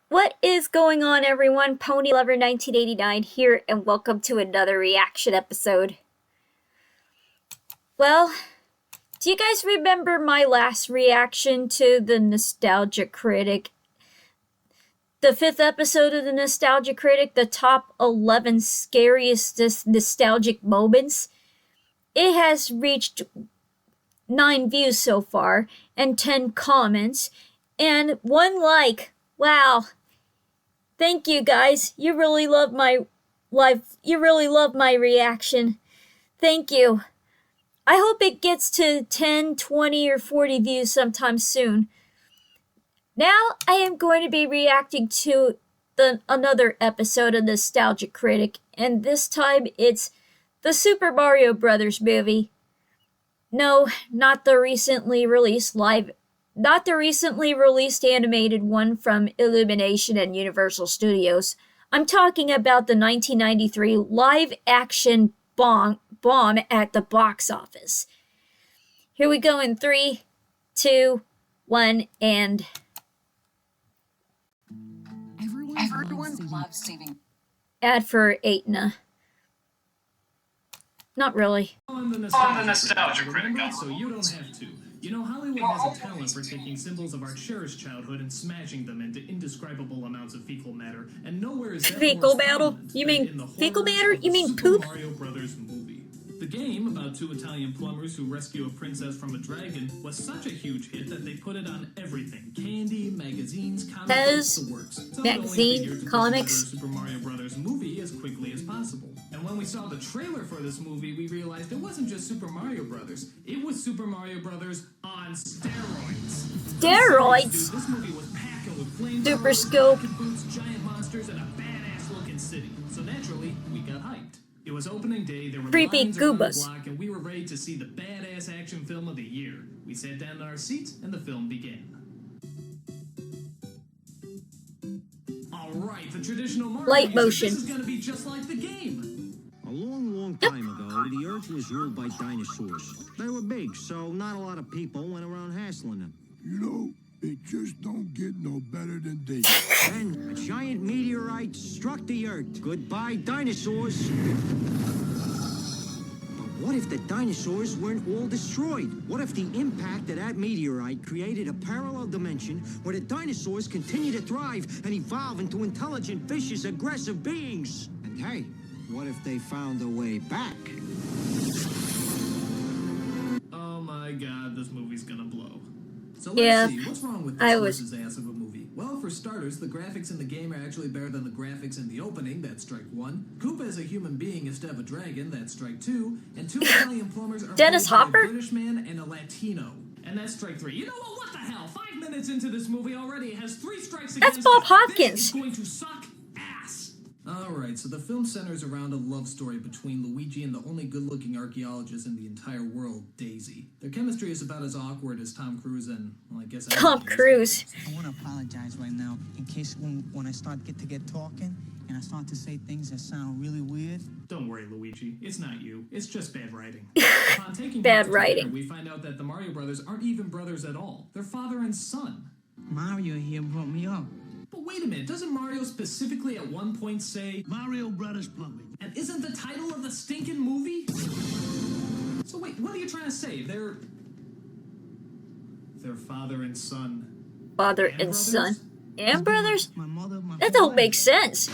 What is going on, everyone? Ponylover1989 here, and welcome to another reaction episode. Well, do you guys remember my last reaction to the Nostalgia Critic? The 5th episode of the Nostalgia Critic, the top 11 scariest nostalgic moments? It has reached 9 views so far, and 10 comments, and 1 like. Wow. Thank you, guys. You really love my reaction. Thank you. I hope it gets to 10, 20, or 40 views sometime soon. Now I am going to be reacting to another episode of Nostalgia Critic, and this time it's the Super Mario Brothers movie. No, not the recently released animated one from Illumination and Universal Studios. I'm talking about the 1993 live-action bomb at the box office. Here we go in 3, 2, 1, and... Everyone loves saving. Ad for Aetna. Not really. On the Nostalgia Critic, so you don't have to. You know, Hollywood has a talent for taking symbols of our cherished childhood and smashing them into indescribable amounts of fecal matter, and nowhere is that Fecal more matter? prominent You than mean in the fecal horrors matter? of the You mean Super poop? Mario Brothers movie. The game, about 2 Italian plumbers who rescue a princess from a dragon, was such a huge hit that they put it on everything. Candy, magazines, comics, the works. So magazine, comics. Super Mario Brothers movie as quickly as possible. And when we saw the trailer for this movie, we realized it wasn't just Super Mario Brothers. It was Super Mario Brothers on steroids. Steroids? This movie was packing with flames, Super scope. boots, giant monsters, and a badass-looking city. So naturally, we got hyped. It was opening day, there were Creepy lines around the goobas. block, and we were ready to see the badass action film of the year. We sat down in our seats, and the film began. Alright, the traditional Mario Light music. motion. This is gonna be just like the game. A long time ago, the Earth was ruled by dinosaurs. They were big, so not a lot of people went around hassling them. You know, it just don't get no better than this. Then, a giant meteorite struck the Earth. Goodbye, dinosaurs. But what if the dinosaurs weren't all destroyed? What if the impact of that meteorite created a parallel dimension where the dinosaurs continue to thrive and evolve into intelligent, vicious, aggressive beings? And hey, what if they found a way back? Oh my god, this movie's gonna blow. So Yeah, let's see, what's wrong with I this was- versus ass of a movie? Well, for starters, the graphics in the game are actually better than the graphics in the opening, that's strike 1. Koopa as a human being instead of a dragon, that's strike 2. And 2 Italian plumbers are Dennis played by Hopper? a British man and a Latino. And that's strike 3. You know what the hell? 5 minutes into this movie already, it has 3 strikes against That's Bob it. Hopkins. This is going to suck ass. Alright, so the film centers around a love story between Luigi and the only good-looking archaeologist in the entire world, Daisy. Their chemistry is about as awkward as Tom Cruise and, well, I guess... Tom Cruise. I want to apologize right now in case when I start get talking and I start to say things that sound really weird. Don't worry, Luigi. It's not you. It's just bad writing. Upon taking Bad notes together, writing. we find out that the Mario brothers aren't even brothers at all. They're father and son. Mario here brought me up. But wait a minute, doesn't Mario specifically at one point say, Mario Brothers Plumbing. and isn't the title of the stinking movie? So wait, what are you trying to say? They're father and son. Father And and brothers? son. And brothers? My mother, my That don't father. make sense.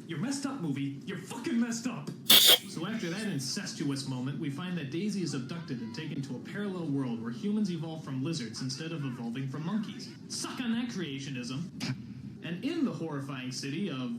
You're messed up, movie. You're fucking messed up. So after that incestuous moment, we find that Daisy is abducted and taken to a parallel world where humans evolve from lizards instead of evolving from monkeys. Suck on that creationism. And in the horrifying city of...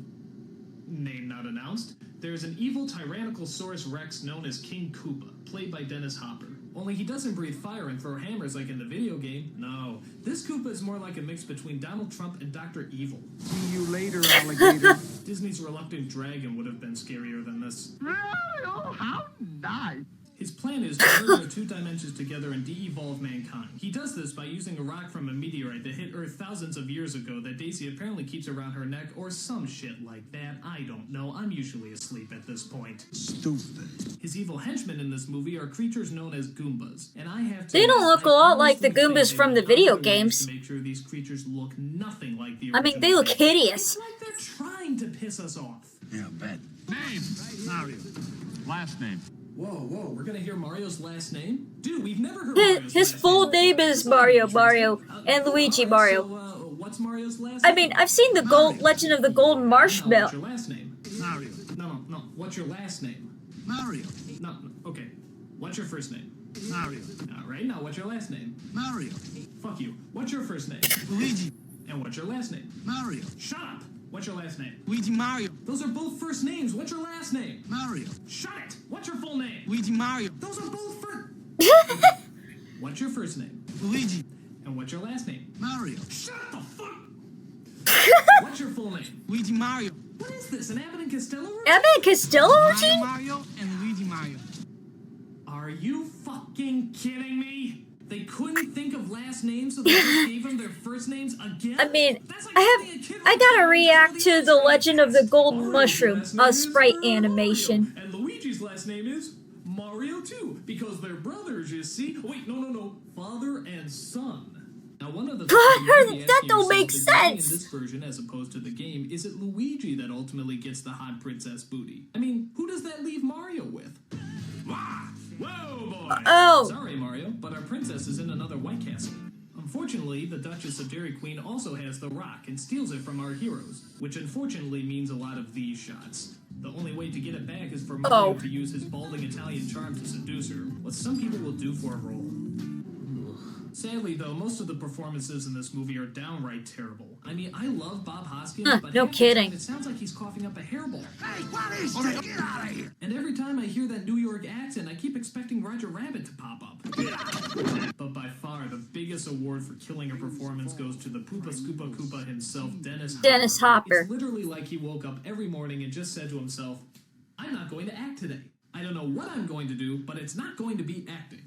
name not announced, there's an evil Tyrannosaurus Rex known as King Koopa, played by Dennis Hopper. Only he doesn't breathe fire and throw hammers like in the video game. No, this Koopa is more like a mix between Donald Trump and Dr. Evil. See you later, alligator. Disney's Reluctant Dragon would have been scarier than this. Oh, how nice. His plan is to merge our two dimensions together and de-evolve mankind. He does this by using a rock from a meteorite that hit Earth thousands of years ago that Daisy apparently keeps around her neck, or some shit like that. I don't know. I'm usually asleep at this point. Stupid. His evil henchmen in this movie are creatures known as Goombas, and I have to. They don't look a lot like the honestly think Goombas they from the went video out of their ways games. to make sure these creatures look nothing like the I mean, they original look thing. hideous. It's like they're trying to piss us off. Yeah, bet. Name. Mario. Last name. Whoa, we're gonna hear Mario's last name? Dude, we've never heard His, Mario's his last full name. name is Mario, and Luigi Mario. So, what's Mario's last I name? mean, I've seen the Legend of the Golden No, Marshmallow. what's your last name? Mario. No. What's your last name? Mario. No, okay. What's your first name? Mario. All right, now what's your last name? Mario. Fuck you. What's your first name? Luigi. And what's your last name? Mario. Shut up. What's your last name? Luigi Mario. Those are both first names. What's your last name? Mario. Shut it. What's your full name? Luigi Mario. Those are both first. What's your first name? Luigi. And what's your last name? Mario. Shut the fuck. What's your full name? Luigi Mario. What is this? An Abbott and Costello routine? Abbott and Costello Mario routine? Mario and Luigi Mario. Are you fucking kidding me? They couldn't think of last names, so they just gave them their first names again? I mean, That's like I something a kid gotta would do react until to the the end. Legend of the Golden Mario's Mushroom, last name a is sprite Mario, animation. And Luigi's last name is Mario too, because they're brothers, you see. Wait, no. Father and son. Now, one of the things That don't make in sense. this version, as opposed to the game, is it Luigi that ultimately gets the hot princess booty? I mean, who does that leave Mario with? Wah! Whoa, boy! Oh. Sorry, Mario, but our princess is in another White Castle. Unfortunately, the Duchess of Dairy Queen also has the rock and steals it from our heroes, which unfortunately means a lot of these shots. The only way to get it back is for Mario to use his balding Italian charm to seduce her, what some people will do for a role. Sadly, though, most of the performances in this movie are downright terrible. I mean, I love Bob Hoskins, but no half the kidding. time it sounds like he's coughing up a hairball. Hey, what is this? Get out of here! And every time I hear that New York accent, I keep expecting Roger Rabbit to pop up. But by far, the biggest award for killing a performance goes to the Poopa Scoopa Koopa himself, Dennis Hopper. It's literally like he woke up every morning and just said to himself, I'm not going to act today. I don't know what I'm going to do, but it's not going to be acting.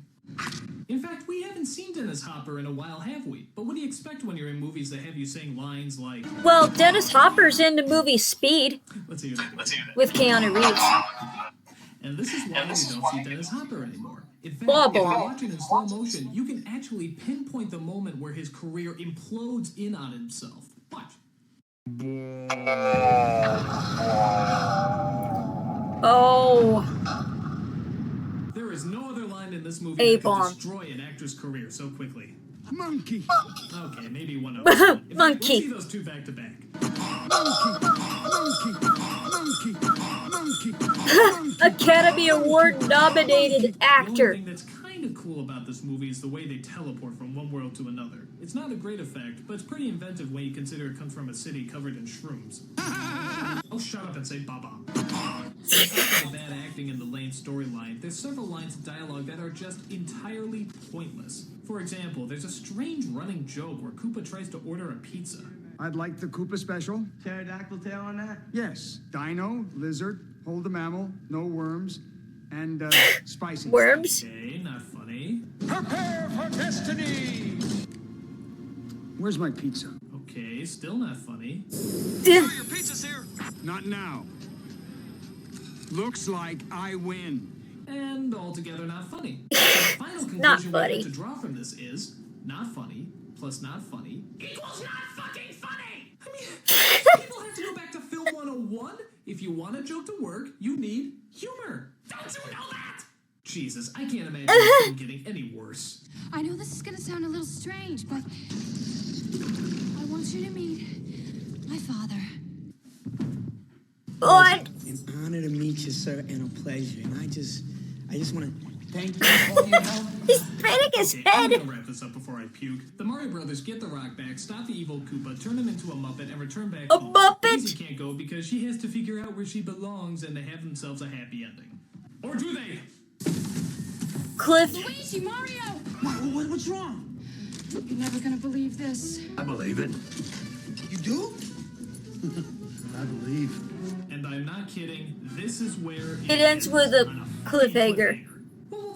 In fact, we haven't seen Dennis Hopper in a while, have we? But what do you expect when you're in movies that have you saying lines like... Well, Dennis Hopper's in the movie Speed Let's hear that. with Keanu Reeves. And this is why we don't see Dennis Hopper anymore. In fact, Blah, if you blah. watch it in slow motion, you can actually pinpoint the moment where his career implodes in on himself. Watch. Oh. There is no other line in this movie that A-bomb. can destroy an actor's career so quickly. Monkey! Okay, maybe one of them. In fact, Monkey. Let's see those two back to back. Monkey! Academy Award nominated The actor. only thing that's kind of cool about this movie is the way they teleport from one world to another. It's not a great effect, but it's pretty inventive when you consider it comes from a city covered in shrooms. Oh, shut up and say Baba. Aside from the bad acting and the lame storyline, there's several lines of dialogue that are just entirely pointless. For example, there's a strange running joke where Koopa tries to order a pizza. I'd like the Koopa special. Pterodactyl tail on that? Yes. Dino, lizard, hold the mammal, no worms, and spicy. Worms? Okay, not funny. Prepare for destiny! Where's my pizza? Okay, still not funny. Your pizza's here. Not now. Looks like I win. And altogether not funny. So the final Not conclusion we funny. have to draw from this is not funny plus not funny equals not fucking funny. I mean, people have to go back to film 101. If you want a joke to work, you need humor. Don't you know that? Jesus, I can't imagine this film getting any worse. I know this is gonna sound a little strange, but I want you to meet my father. What? An honor to meet you, sir, and a pleasure. And I just want to thank you for all your help. He's patting his Okay, I'm head. gonna wrap this up before I puke. The Mario Brothers get the rock back, stop the evil Koopa, turn him into a Muppet, and return back A home. Muppet? Daisy can't go because she has to figure out where she belongs and they have themselves a happy ending. Or do they? Cliff. Luigi, Mario! What's wrong? You're never gonna believe this. I believe it. You do? I believe. And I'm not kidding, this is where It ends with a on cliffhanger. Well,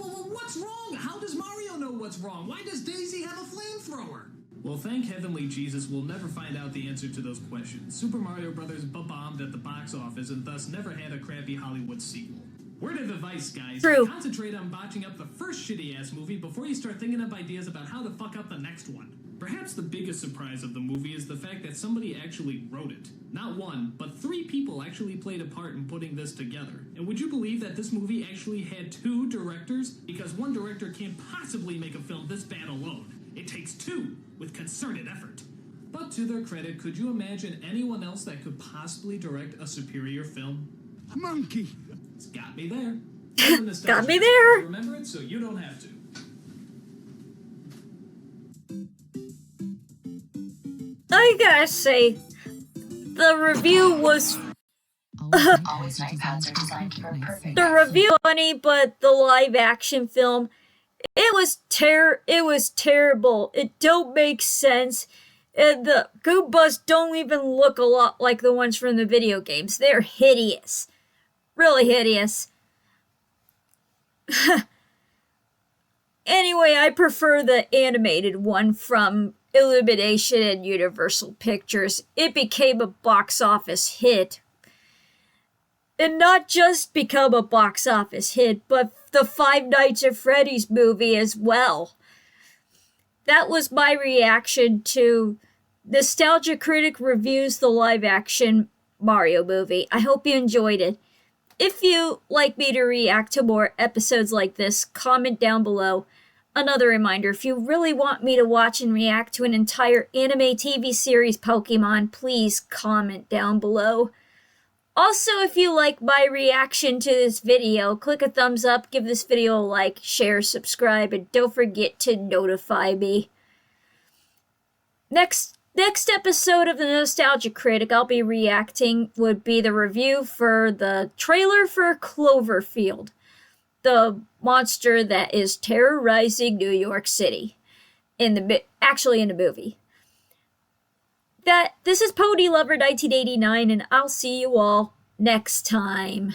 what's wrong. Why does Daisy have a flamethrower? Well, thank Heavenly Jesus, we'll never find out the answer to those questions. Super Mario Bros. Bombed at the box office and thus never had a crappy Hollywood sequel. Word of advice, guys. True. Concentrate on botching up the first shitty-ass movie before you start thinking up ideas about how to fuck up the next one. Perhaps the biggest surprise of the movie is the fact that somebody actually wrote it. Not one, but 3 people actually played a part in putting this together. And would you believe that this movie actually had 2 directors? Because one director can't possibly make a film this bad alone. It takes 2, with concerted effort. But to their credit, could you imagine anyone else that could possibly direct a superior film? Monkey. It's got me there. Got me there. Remember it so you don't have to. I gotta say, the review was Always night pads are designed for a perfect. the review funny, but the live action film, it was terrible. It don't make sense. And the Goombas don't even look a lot like the ones from the video games. They're hideous. Really hideous. Anyway, I prefer the animated one from Illumination and Universal Pictures. It became a box office hit. And not just become a box office hit, but the Five Nights at Freddy's movie as well. That was my reaction to Nostalgia Critic reviews the live-action Mario movie. I hope you enjoyed it. If you like me to react to more episodes like this, comment down below. Another reminder, if you really want me to watch and react to an entire anime TV series Pokemon, please comment down below. Also, if you like my reaction to this video, click a thumbs up, give this video a like, share, subscribe, and don't forget to notify me. Next episode of the Nostalgia Critic I'll be reacting would be the review for the trailer for Cloverfield, the monster that is terrorizing New York City, in the movie. This is Ponylover1989, and I'll see you all next time.